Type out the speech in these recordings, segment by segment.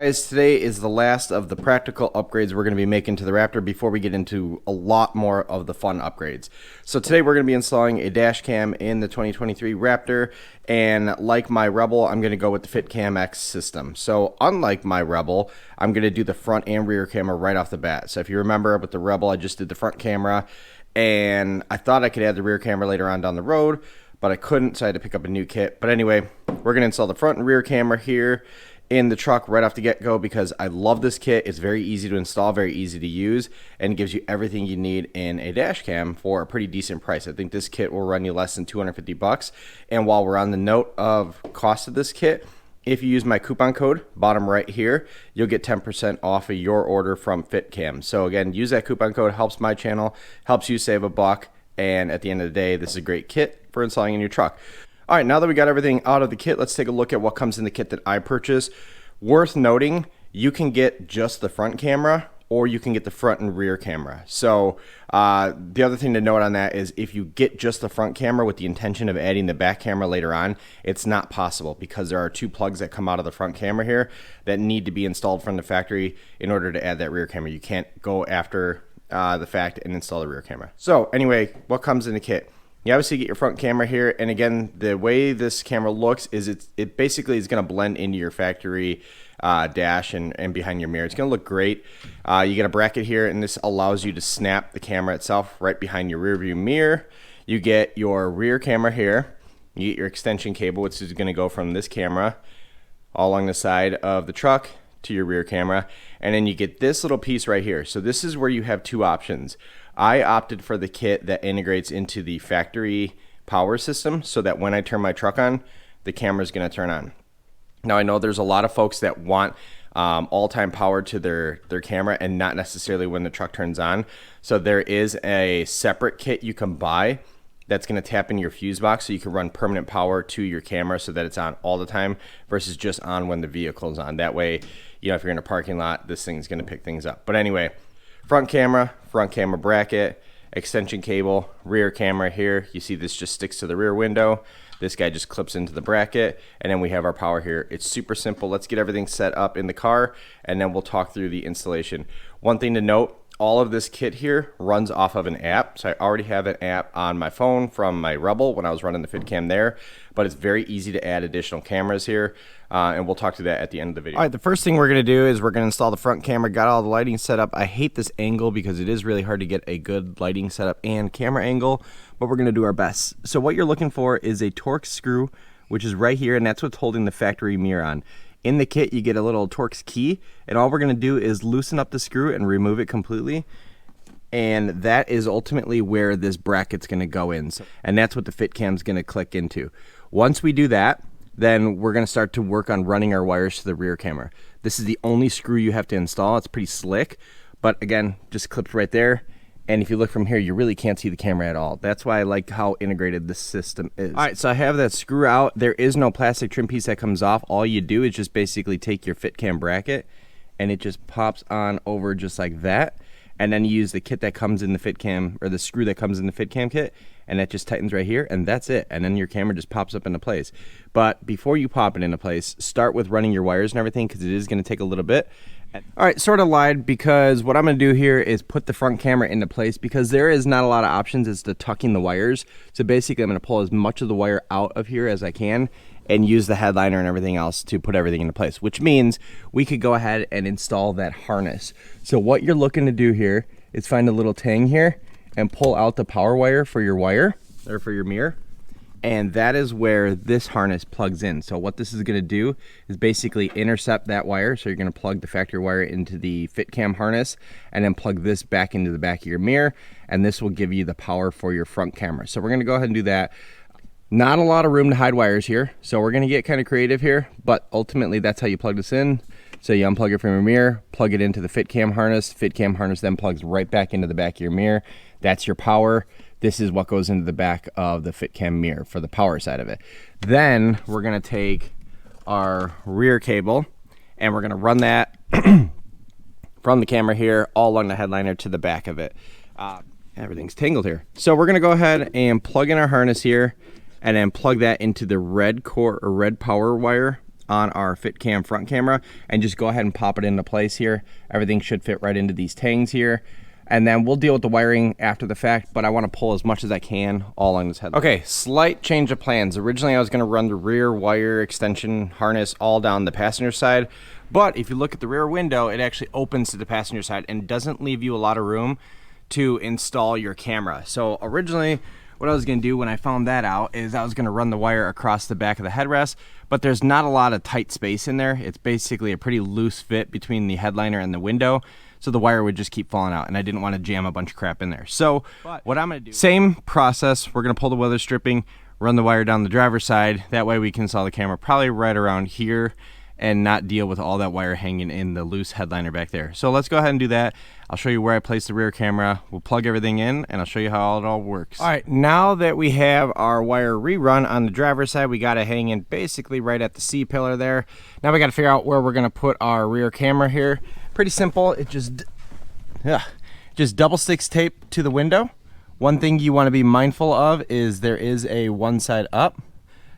Guys, today is the last of the practical upgrades we're going to be making to the Raptor before we get into a lot more of the fun upgrades. So today we're going to be installing a dash cam in the 2023 Raptor, and like my Rebel, I'm going to go with the FitCam-X system. So unlike my Rebel, I'm going to do the front and rear camera right off the bat. So if you remember with the Rebel, I just did the front camera, and I thought I could add the rear camera later on down the road, but I couldn't, so I had to pick up a new kit. But anyway, we're going to install the front and rear camera here in the truck right off the get-go because I love this kit. It's very easy to install, very easy to use, and gives you everything you need in a dash cam for a pretty decent price. I think this kit will run you less than 250 bucks. And while we're on the note of cost of this kit, if you use my coupon code, bottom right here, you'll get 10% off of your order from FitCam. So again, use that coupon code, helps my channel, helps you save a buck, and at the end of the day, this is a great kit for installing in your truck. All right, now that we got everything out of the kit, let's take a look at what comes in the kit that I purchased. Worth noting, you can get just the front camera or you can get the front and rear camera. So the other thing to note on that is if you get just the front camera with the intention of adding the back camera later on, it's not possible because there are two plugs that come out of the front camera here that need to be installed from the factory in order to add that rear camera. You can't go after the fact and install the rear camera. So anyway, what comes in the kit? You obviously get your front camera here, and again, the way this camera looks is it basically is going to blend into your factory dash and behind your mirror. It's going to look great. You get a bracket here, and this allows you to snap the camera itself right behind your rear view mirror. You get your rear camera here. You get your extension cable, which is going to go from this camera all along the side of the truck to your rear camera, and then you get this little piece right here. So this is where you have two options. I opted for the kit that integrates into the factory power system so that when I turn my truck on, the camera is going to turn on. Now I know there's a lot of folks that want all-time power to their camera and not necessarily when the truck turns on. So there is a separate kit you can buy that's going to tap in your fuse box so you can run permanent power to your camera so that it's on all the time versus just on when the vehicle is on. That way, you know, if you're in a parking lot, this thing's going to pick things up. But anyway, front camera bracket, extension cable, rear camera here. You see this just sticks to the rear window. This guy just clips into the bracket, and then we have our power here. It's super simple. Let's get everything set up in the car, and then we'll talk through the installation. One thing to note, all of this kit here runs off of an app. So I already have an app on my phone from my Rebel when I was running the FitCam there, but it's very easy to add additional cameras here, and we'll talk to that at the end of the video. All right, the first thing we're going to do is we're going to install the front camera. Got all the lighting set up. I hate this angle because it is really hard to get a good lighting setup and camera angle, but we're going to do our best. So what you're looking for is a Torx screw, which is right here, and that's what's holding the factory mirror on. In the kit, you get a little Torx key, and all we're going to do is loosen up the screw and remove it completely. And that is ultimately where this bracket's going to go in. And that's what the FitCam's going to click into. Once we do that, then we're going to start to work on running our wires to the rear camera. This is the only screw you have to install. It's pretty slick, but again, just clips right there. And if you look from here, you really can't see the camera at all. That's why I like how integrated this system is. All right, so I have that screw out. There is no plastic trim piece that comes off. All you do is just basically take your FitCam bracket, and it just pops on over just like that. And then you use the kit that comes in the FitCam, or the screw that comes in the FitCam kit, and that just tightens right here, and that's it. And then your camera just pops up into place. But before you pop it into place, start with running your wires and everything, because it is going to take a little bit. All right, sort of lied, because what I'm going to do here is put the front camera into place because there is not a lot of options as to tucking the wires. So basically I'm going to pull as much of the wire out of here as I can and use the headliner and everything else to put everything into place, which means we could go ahead and install that harness. So what you're looking to do here is find a little tang here and pull out the power wire for your mirror. And that is where this harness plugs in. So what this is going to do is basically intercept that wire. So you're going to plug the factory wire into the FitCam harness and then plug this back into the back of your mirror. And this will give you the power for your front camera. So we're going to go ahead and do that. Not a lot of room to hide wires here. So we're going to get kind of creative here, but ultimately that's how you plug this in. So you unplug it from your mirror, plug it into the FitCam harness. FitCam harness then plugs right back into the back of your mirror. That's your power. This is what goes into the back of the FitCam mirror for the power side of it. Then we're going to take our rear cable and we're going to run that from the camera here all along the headliner to the back of it. Everything's tangled here. So we're going to go ahead and plug in our harness here and then plug that into the red core or red power wire on our FitCam front camera and just go ahead and pop it into place here. Everything should fit right into these tangs here. And then we'll deal with the wiring after the fact, but I want to pull as much as I can all on this headlight. Okay, slight change of plans. Originally, I was going to run the rear wire extension harness all down the passenger side, but if you look at the rear window, it actually opens to the passenger side and doesn't leave you a lot of room to install your camera. So originally, what I was going to do when I found that out is I was going to run the wire across the back of the headrest, but there's not a lot of tight space in there. It's basically a pretty loose fit between the headliner and the window, so the wire would just keep falling out, and I didn't want to jam a bunch of crap in there. So what I'm going to do, same process. We're going to pull the weather stripping, run the wire down the driver's side. That way we can install the camera probably right around here and not deal with all that wire hanging in the loose headliner back there. So let's go ahead and do that. I'll show you where I place the rear camera. We'll plug everything in and I'll show you how it all works. All right, now that we have our wire rerun on the driver's side, we got to hang in basically right at the C pillar there. Now we got to figure out where we're going to put our rear camera here. Pretty simple. It just double sticks tape to the window. One thing you want to be mindful of is there is a one side up.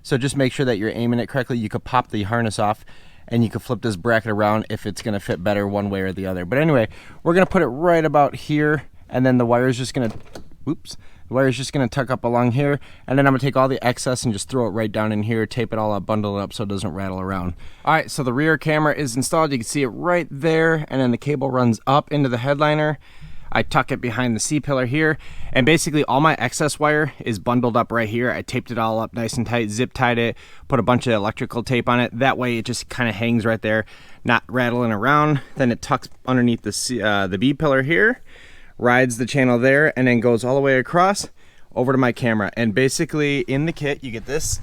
So just make sure that you're aiming it correctly. You could pop the harness off and you can flip this bracket around if it's going to fit better one way or the other. But anyway, we're going to put it right about here, and then the wire is just going to, the wire is just going to tuck up along here, and then I'm going to take all the excess and just throw it right down in here, tape it all up, bundle it up so it doesn't rattle around. All right, so the rear camera is installed. You can see it right there, and then the cable runs up into the headliner. I tuck it behind the C-pillar here, and basically all my excess wire is bundled up right here. I taped it all up nice and tight, zip tied it, put a bunch of electrical tape on it. That way it just kind of hangs right there, not rattling around. Then it tucks underneath the B-pillar here, rides the channel there, and then goes all the way across over to my camera. And basically in the kit, you get this.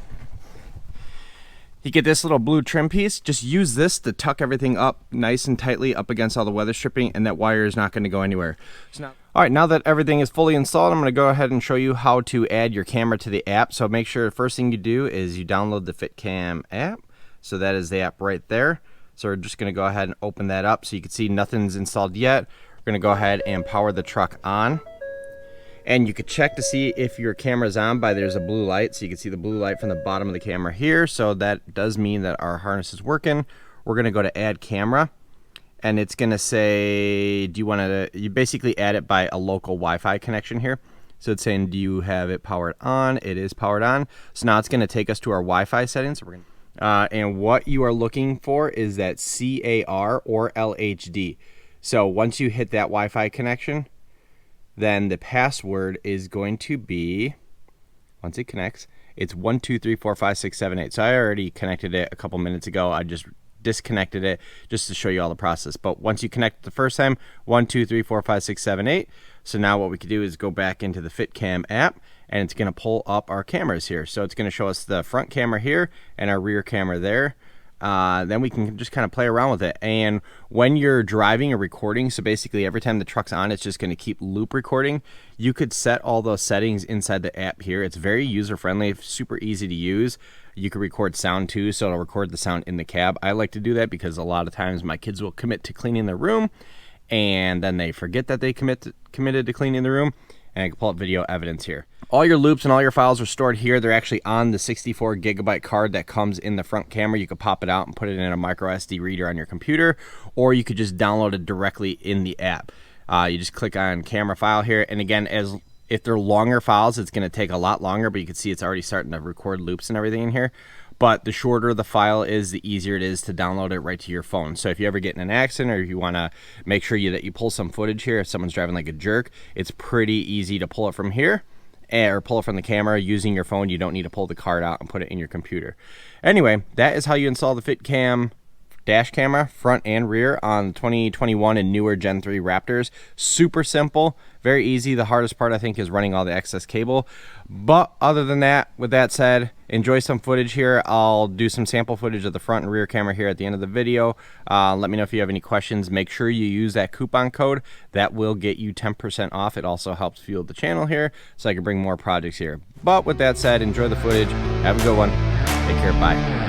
You get this little blue trim piece. Just use this to tuck everything up nice and tightly up against all the weather stripping, and that wire is not going to go anywhere. So now, all right, now that everything is fully installed, I'm going to go ahead and show you how to add your camera to the app. So make sure the first thing you do is you download the FitCam app. So that is the app right there. So we're just going to go ahead and open that up so you can see nothing's installed yet. We're going to go ahead and power the truck on. And you could check to see if your camera's on by there's a blue light. So you can see the blue light from the bottom of the camera here. So that does mean that our harness is working. We're going to go to add camera, and it's going to say, do you want to, you basically add it by a local Wi-Fi connection here. So it's saying, do you have it powered on? It is powered on. So now it's going to take us to our Wi-Fi settings. So we're going and what you are looking for is that CAR or LHD. So once you hit that Wi-Fi connection, then the password is going to be, once it connects, it's 1234567 So I already connected it a couple minutes ago. I just disconnected it just to show you all the process. But once you connect the first time, 1234567 So now what we can do is go back into the FitCam app, and it's going to pull up our cameras here. So it's going to show us the front camera here and our rear camera there. Then we can just kind of play around with it. And when you're driving or recording, so basically every time the truck's on, it's just going to keep loop recording. You could set all those settings inside the app here. It's very user-friendly, super easy to use. You can record sound too, so it'll record the sound in the cab. I like to do that because a lot of times my kids will commit to cleaning their room, and then they forget that they committed to cleaning the room, and I can pull up video evidence here. All your loops and all your files are stored here. They're actually on the 64 gigabyte card that comes in the front camera. You could pop it out and put it in a micro SD reader on your computer, or you could just download it directly in the app. You just click on camera file here, and again, if they're longer files, it's going to take a lot longer, but you can see it's already starting to record loops and everything in here. But the shorter the file is, the easier it is to download it right to your phone. So if you ever get in an accident, or if you want to make sure that you pull some footage here, if someone's driving like a jerk, it's pretty easy to pull it from here, or pull it from the camera using your phone. You don't need to pull the card out and put it in your computer. Anyway, that is how you install the FitCam dash camera, front and rear, on 2021 and newer Gen 3 Raptors. Super simple, very easy. The hardest part, I think, is running all the excess cable. But other than that, with that said, enjoy some footage here. I'll do some sample footage of the front and rear camera here at the end of the video. Let me know if you have any questions. Make sure you use that coupon code. That will get you 10% off. It also helps fuel the channel here so I can bring more projects here. But with that said, enjoy the footage. Have a good one. Take care. Bye.